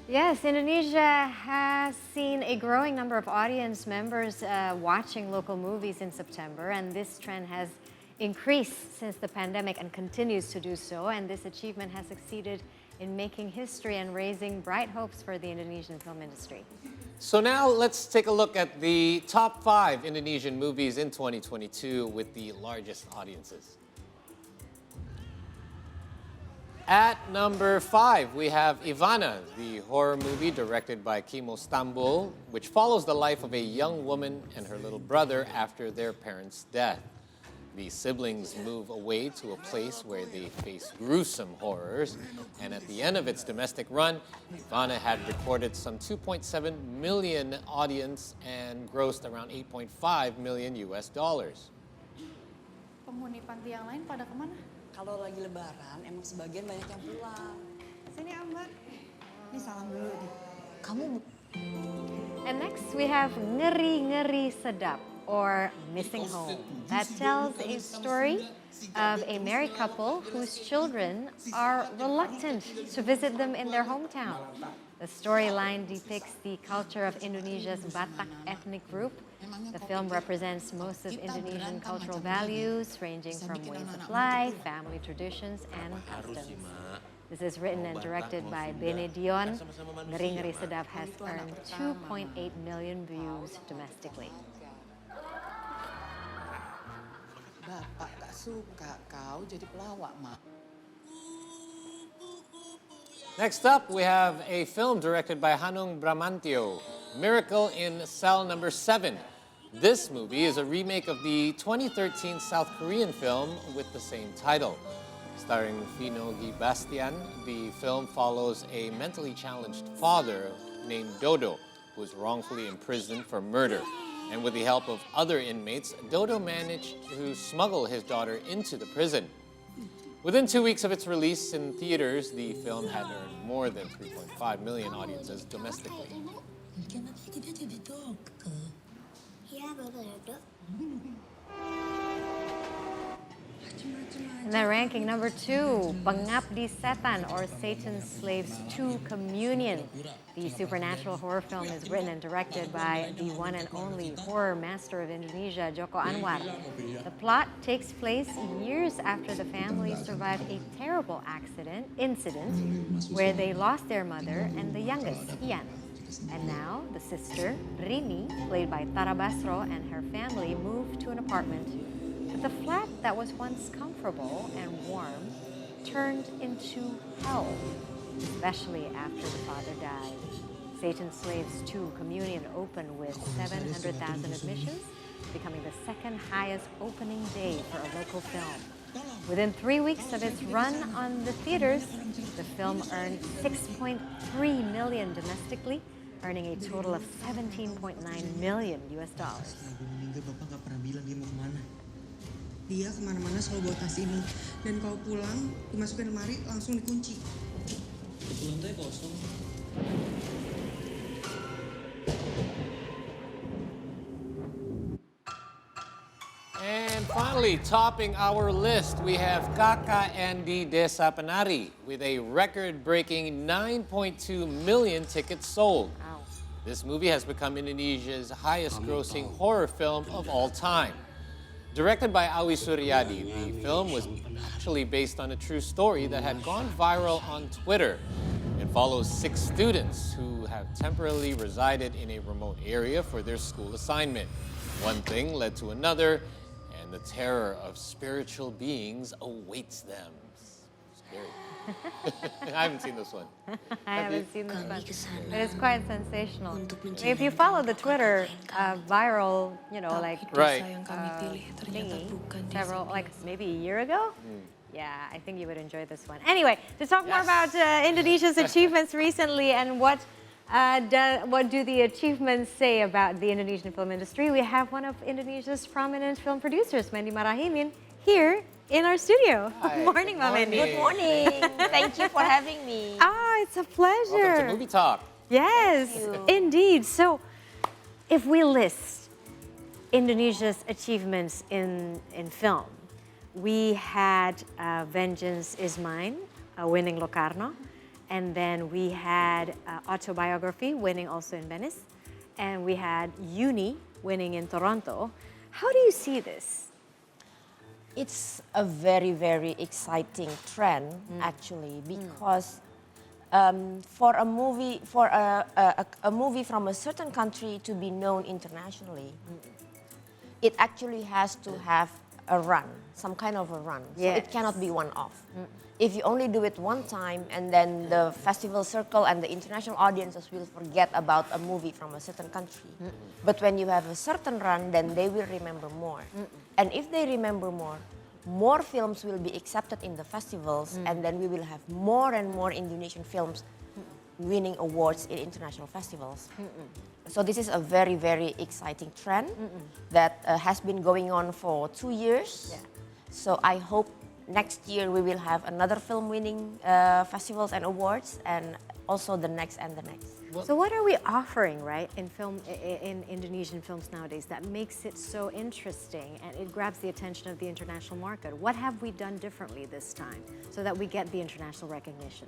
Yes, Indonesia has seen a growing number of audience members watching local movies in September, and this trend has increased since the pandemic and continues to do so. And this achievement has succeeded in making history and raising bright hopes for the Indonesian film industry. So now let's take a look at the top 5 Indonesian movies in 2022 with the largest audiences. At number 5, we have Ivana, the horror movie directed by Kimo Stambul, which follows the life of a young woman and her little brother after their parents' death. The siblings move away to a place where they face gruesome horrors, and at the end of its domestic run, Ivana had recorded some 2.7 million audience and grossed around 8.5 million US dollars. Penghuni panti yang lain pada kemana? Kalau lagi lebaran, emang sebagian banyak yang pulang. Sini Ambar. Ini salam dulu nih. Kamu And next we have Ngeri Sedap, or Missing Home. That tells a story of a married couple whose children are reluctant to visit them in their hometown. The storyline depicts the culture of Indonesia's Batak ethnic group. The film represents most of Indonesian cultural values, ranging from ways of life, family traditions, and customs. This is written and directed by Bene Dion. Ngeri Sedap has earned 2.8 million views domestically. Bapak gak suka kau jadi pelawak, Mak. Next up, we have a film directed by Hanung Bramantyo, Miracle in Cell Number 7. This movie is a remake of the 2013 South Korean film with the same title. Starring Vino Bastian, the film follows a mentally challenged father named Dodo, who is wrongfully imprisoned for murder. And with the help of other inmates, Dodo managed to smuggle his daughter into the prison. Within 2 weeks of its release in theaters, the film had earned more than 3.5 million audiences domestically. And then ranking number 2, Pengabdi Setan, or Satan's Slaves 2 Communion. The supernatural horror film is written and directed by the one and only horror master of Indonesia, Joko Anwar. The plot takes place years after the family survived a terrible incident where they lost their mother and the youngest, Ian. And now the sister, Rini, played by Tara Basro, and her family moved to an apartment. But the flat that was once comfortable and warm turned into hell, especially after the father died. Satan's Slaves 2 Communion opened with 700,000 admissions, becoming the second highest opening day for a local film. Within 3 weeks of its run on the theaters, the film earned 6.3 million domestically, earning a total of 17.9 million US dollars. Dia kemana-mana selalu bawa tas ini. Dan kalau pulang, dimasukin lemari, langsung dikunci. Lantai kosong. And finally, topping our list, we have Kakak Andy Desa Penari with a record-breaking 9.2 million tickets sold. Wow. This movie has become Indonesia's highest-grossing horror film of all time. Directed by Awi Suryadi, the film was actually based on a true story that had gone viral on Twitter. It follows 6 students who have temporarily resided in a remote area for their school assignment. One thing led to another, and the terror of spiritual beings awaits them. Scary. I haven't seen this one. I haven't seen this one, but it's quite sensational. If you follow the Twitter viral, like Right. thingy, several, like maybe a year ago. Yeah, I think you would enjoy this one. Anyway, to talk more about Indonesia's achievements recently and what do the achievements say about the Indonesian film industry, we have one of Indonesia's prominent film producers, Mandy Marahimin, here in our studio. Hi, Morning, good Mandy. morning. Good morning. Thank you for having me. Ah, it's a pleasure. Welcome to Movie Talk. Yes, indeed. So, if we list Indonesia's achievements in film, we had Vengeance is Mine, winning Locarno. And then we had Autobiography winning also in Venice. And we had Uni winning in Toronto. How do you see this? It's a very, very exciting trend, actually, because for a movie from a certain country to be known internationally, it actually has to have a run, some kind of a run. So Yes. it cannot be one-off. If you only do it one time and then the festival circle and the international audiences will forget about a movie from a certain country. But when you have a certain run, then they will remember more. And if they remember more films will be accepted in the festivals, and then we will have more and more Indonesian films winning awards in international festivals. So this is a very, very exciting trend that has been going on for 2 years. Yeah. So I hope next year we will have another film winning festivals and awards, and also the next and the next. So what are we offering, right, in Indonesian films nowadays that makes it so interesting and it grabs the attention of the international market? What have we done differently this time so that we get the international recognition?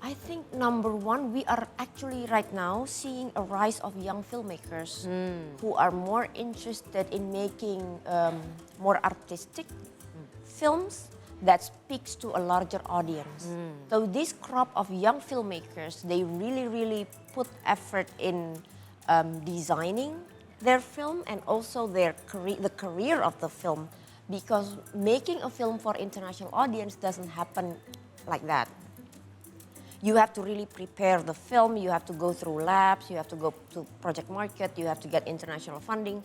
I think number one, we are actually right now seeing a rise of young filmmakers who are more interested in making more artistic films that speaks to a larger audience. So this crop of young filmmakers, they really, really put effort in designing their film and also the career of the film, because making a film for international audience doesn't happen like that. You have to really prepare the film, you have to go through labs, you have to go to project market, you have to get international funding.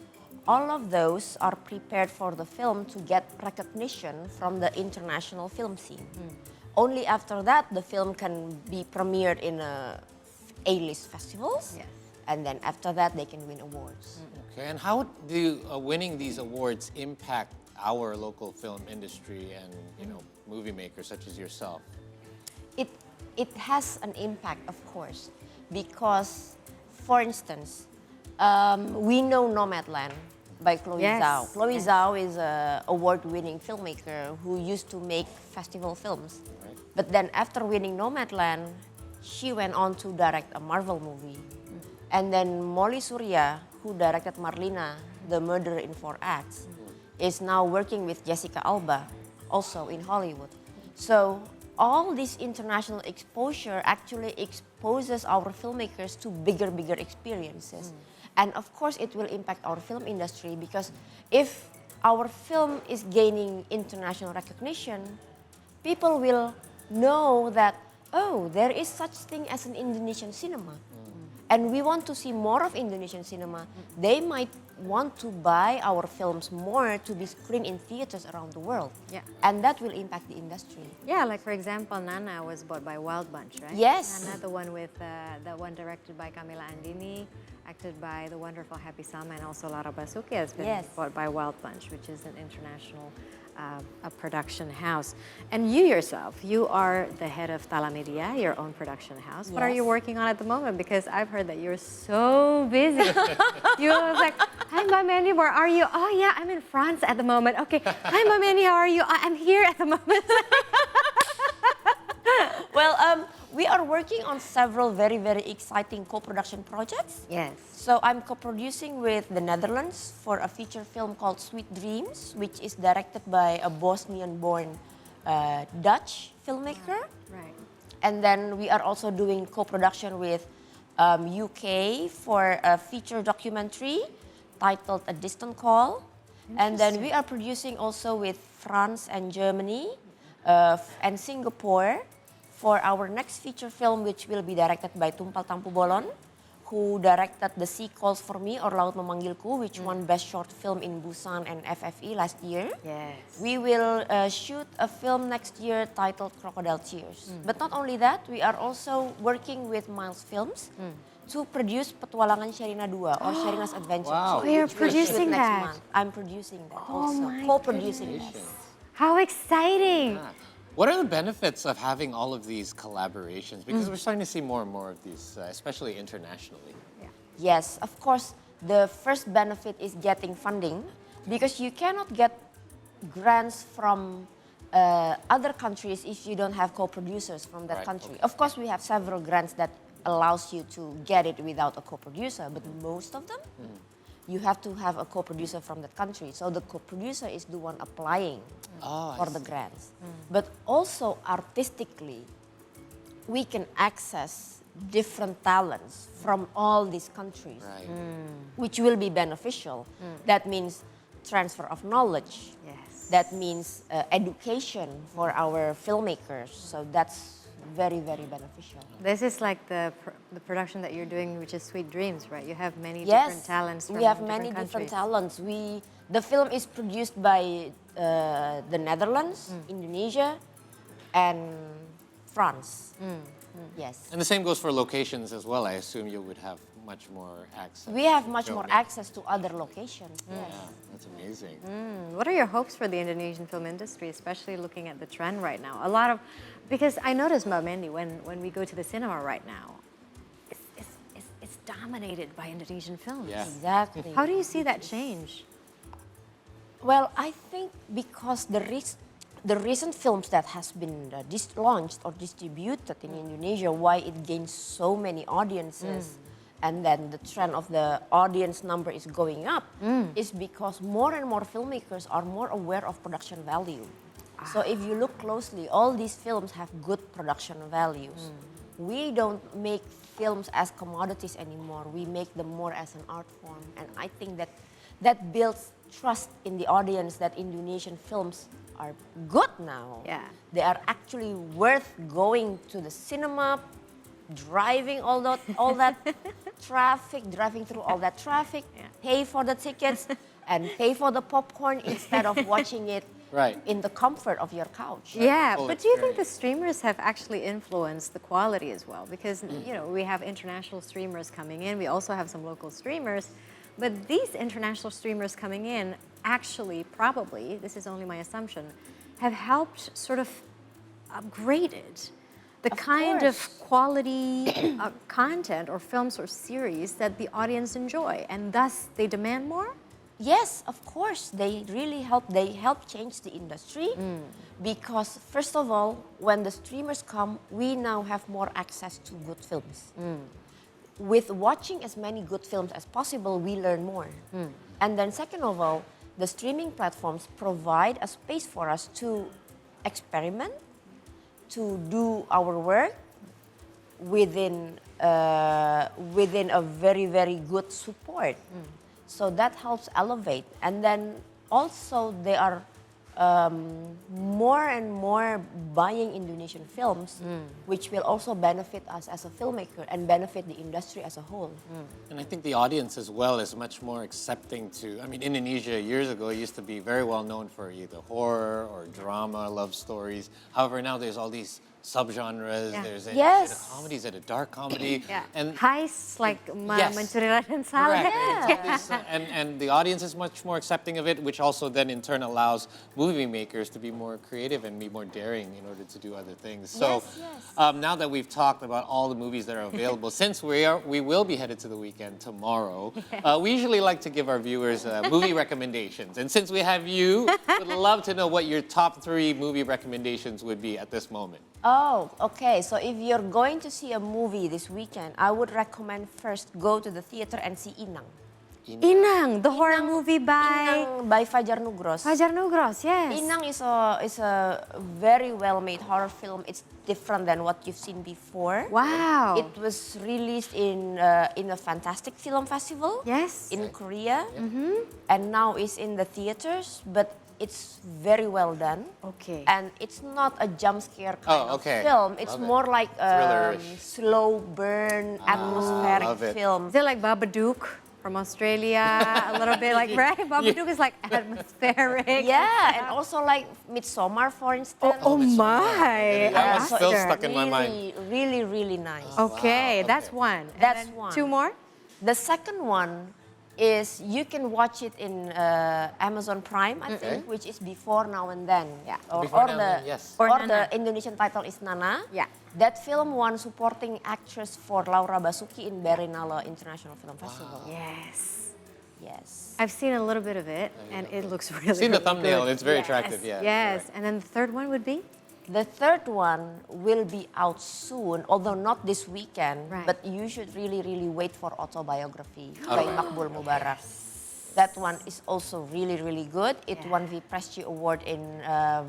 All of those are prepared for the film to get recognition from the international film scene. Only after that, the film can be premiered in A-list festivals. Yes. And then after that, they can win awards. Okay, and how do winning these awards impact our local film industry and movie makers such as yourself? It has an impact, of course, because, for instance, we know Nomadland by Chloe Yes. Zhao. Chloe Yes. Zhao is an award-winning filmmaker who used to make festival films. Right. But then after winning Nomadland, she went on to direct a Marvel movie. And then Molly Surya, who directed Marlina, The Murder in Four Acts, is now working with Jessica Alba, also in Hollywood. So all this international exposure actually exposes our filmmakers to bigger experiences. And of course it will impact our film industry, because if our film is gaining international recognition, people will know that, oh, there is such thing as an Indonesian cinema. And we want to see more of Indonesian cinema. They might want to buy our films more to be screened in theaters around the world. Yeah. And that will impact the industry. Yeah, like for example, Nana was bought by Wild Bunch, right? Yes. Nana, the one with the one directed by Camila Andini, acted by the wonderful Happy Salma, and also Lara Basuki has been Yes. bought by Wild Bunch, which is an international a production house. And you yourself, you are the head of Tala Media, your own production house. What are you Yes. working on at the moment? Because I've heard that you're so busy. You was like, hi, Mbak Mandy, where are you? Oh yeah, I'm in France at the moment. Okay, hi, Mbak Mandy, how are you? I'm here at the moment. Well, we are working on several very exciting co-production projects. Yes. So I'm co-producing with the Netherlands for a feature film called Sweet Dreams, which is directed by a Bosnian-born Dutch filmmaker. Right. And then we are also doing co-production with UK for a feature documentary titled A Distant Call. And then we are producing also with France and Germany and Singapore for our next feature film, which will be directed by Tumpal Tampu Bolon, who directed The Sea Calls for Me or Laut Memanggilku, which won Best Short Film in Busan and FFE last year. Yes. We will shoot a film next year titled Crocodile Tears. But not only that, we are also working with Miles Films to produce Petualangan Sherina 2 or Sherina's Adventure. Wow. Oh, you're which we'll shoot producing next that? month. I'm producing that Oh also, my co-producing that. How exciting! What are the benefits of having all of these collaborations? Because we're starting to see more and more of these, especially internationally. Yes, of course, the first benefit is getting funding, because you cannot get grants from other countries, if you don't have co-producers from that Right, country, okay. of course we have several grants that allows you to get it without a co-producer, but most of them, you have to have a co-producer from that country. So the co-producer is the one applying Oh, I for the see. grants. But also artistically, we can access different talents from all these countries, Right. which will be beneficial. That means transfer of knowledge. Yes. That means education for our filmmakers. So that's very, very beneficial. This is like the production that you're doing, which is Sweet Dreams, right? You have many Yes, different talents from we have many different different countries. talents. The film is produced by the Netherlands, Indonesia, and France. Yes. And the same goes for locations as well. I assume you would have much more access. We have much Filming. more access to other locations. Yes. Yeah, that's amazing. What are your hopes for the Indonesian film industry, especially looking at the trend right now? A lot of, because I noticed, Mandy, when we go to the cinema right now, it's dominated by Indonesian films. Yeah. Exactly. How do you see that change? Well, I think because the recent films that has been launched or distributed in Indonesia, why it gains so many audiences, and then the trend of the audience number is going up, is because more and more filmmakers are more aware of production value. So if you look closely, all these films have good production values. We don't make films as commodities anymore. We make them more as an art form, and I think that builds trust in the audience that Indonesian films are good now. Yeah. They are actually worth going to the cinema, driving all that traffic, driving through all that traffic, pay for the tickets, and pay for the popcorn instead of watching it Right. in the comfort of your couch. Yeah, Full but do you think the experience. streamers have actually influenced the quality as well? Because, we have international streamers coming in. We also have some local streamers. But these international streamers coming in actually, probably, this is only my assumption, have helped sort of upgraded the Of kind of course. quality content or films or series that the audience enjoy. And thus, they demand more? Yes, of course, they really help. They help change the industry because, first of all, when the streamers come, we now have more access to good films. With watching as many good films as possible, we learn more. And then, second of all, the streaming platforms provide a space for us to experiment, to do our work within a very, very good support. So that helps elevate. And then also they are more and more buying Indonesian films, which will also benefit us as a filmmaker and benefit the industry as a whole. And I think the audience as well is much more accepting to, I mean, Indonesia years ago used to be very well known for either horror or drama, love stories. However, now there's all these subgenres. Yeah. There's a, Yes. is it a comedy, is it a dark comedy? Yeah. And Heists like Yes. Mencuri Raden Saleh. correct. It's all these, and the audience is much more accepting of it, which also then in turn allows movie makers to be more creative and be more daring in order to do other things. So Yes. now that we've talked about all the movies that are available, since we will be headed to the weekend tomorrow, we usually like to give our viewers movie recommendations. And since we have you, would love to know what your top 3 movie recommendations would be at this moment. Oh, okay. So if you're going to see a movie this weekend, I would recommend first go to the theater and see Inang. Inang, the horror movie by Inang by Fajar Nugros. Fajar Nugros, yes. Inang is a very well made horror film. It's different than what you've seen before. Wow. It was released in a Fantastic Film Festival Yes. in Korea, and now is in the theaters. But it's very well done. Okay. And it's not a jump scare kind Oh, okay. of film. It's Love it. more like a Thrillerish. slow burn, atmospheric love it. film. Is it like Babadook from Australia? A little bit like, right? Babadook is like atmospheric. Yeah, and also like Midsommar, for instance. Oh That my. was Oscar. still stuck in my mind. Really, really nice. Okay, Wow, that's okay. one. And That's then one. 2 more? The second one is you can watch it in Amazon Prime, I think, which is Before Now and Then. Yeah. Before Now and Then, yes. Or Or Nana. the Indonesian title is Nana. Yeah. That film won supporting actress for Laura Basuki in Berlinale International Film Festival. Yes. Yes. I've seen a little bit of it, and it looks really, Seen the really thumbnail, good. and it's very attractive, yeah. Yes, Correct. and then the third one would be? The third one will be out soon, although not this weekend, Right. but you should really, really wait for Autobiography by Autobiography, Makbul Mubarak. That one is also really, really good. It Yeah. won the Prestige Award in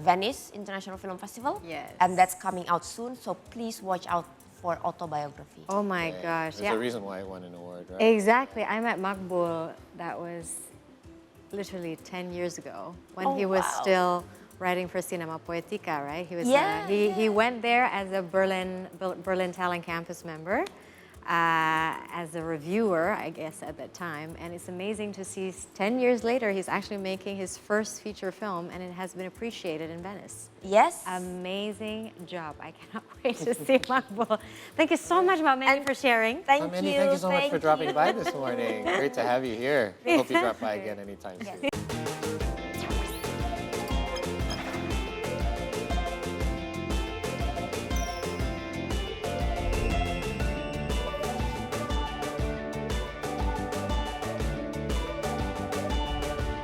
Venice International Film Festival. Yes. And that's coming out soon, so please watch out for Autobiography. Oh my Yeah, gosh, There's yeah. a reason why it won an award, right? Exactly. I met Makbul, that was literally 10 years ago, when Oh, he was wow. still writing for Cinema Poetica, right? He was Yeah, he went there as a Berlin Talent Campus member, as a reviewer, I guess, at that time. And it's amazing to see 10 years later, he's actually making his first feature film, and it has been appreciated in Venice. Yes. Amazing job. I cannot wait to see Makbul. Thank you so much, Mandy, for sharing. Thank Mandy, you. thank you so much for thank dropping you. by this morning. Great to have you here. Hope you drop by again anytime soon.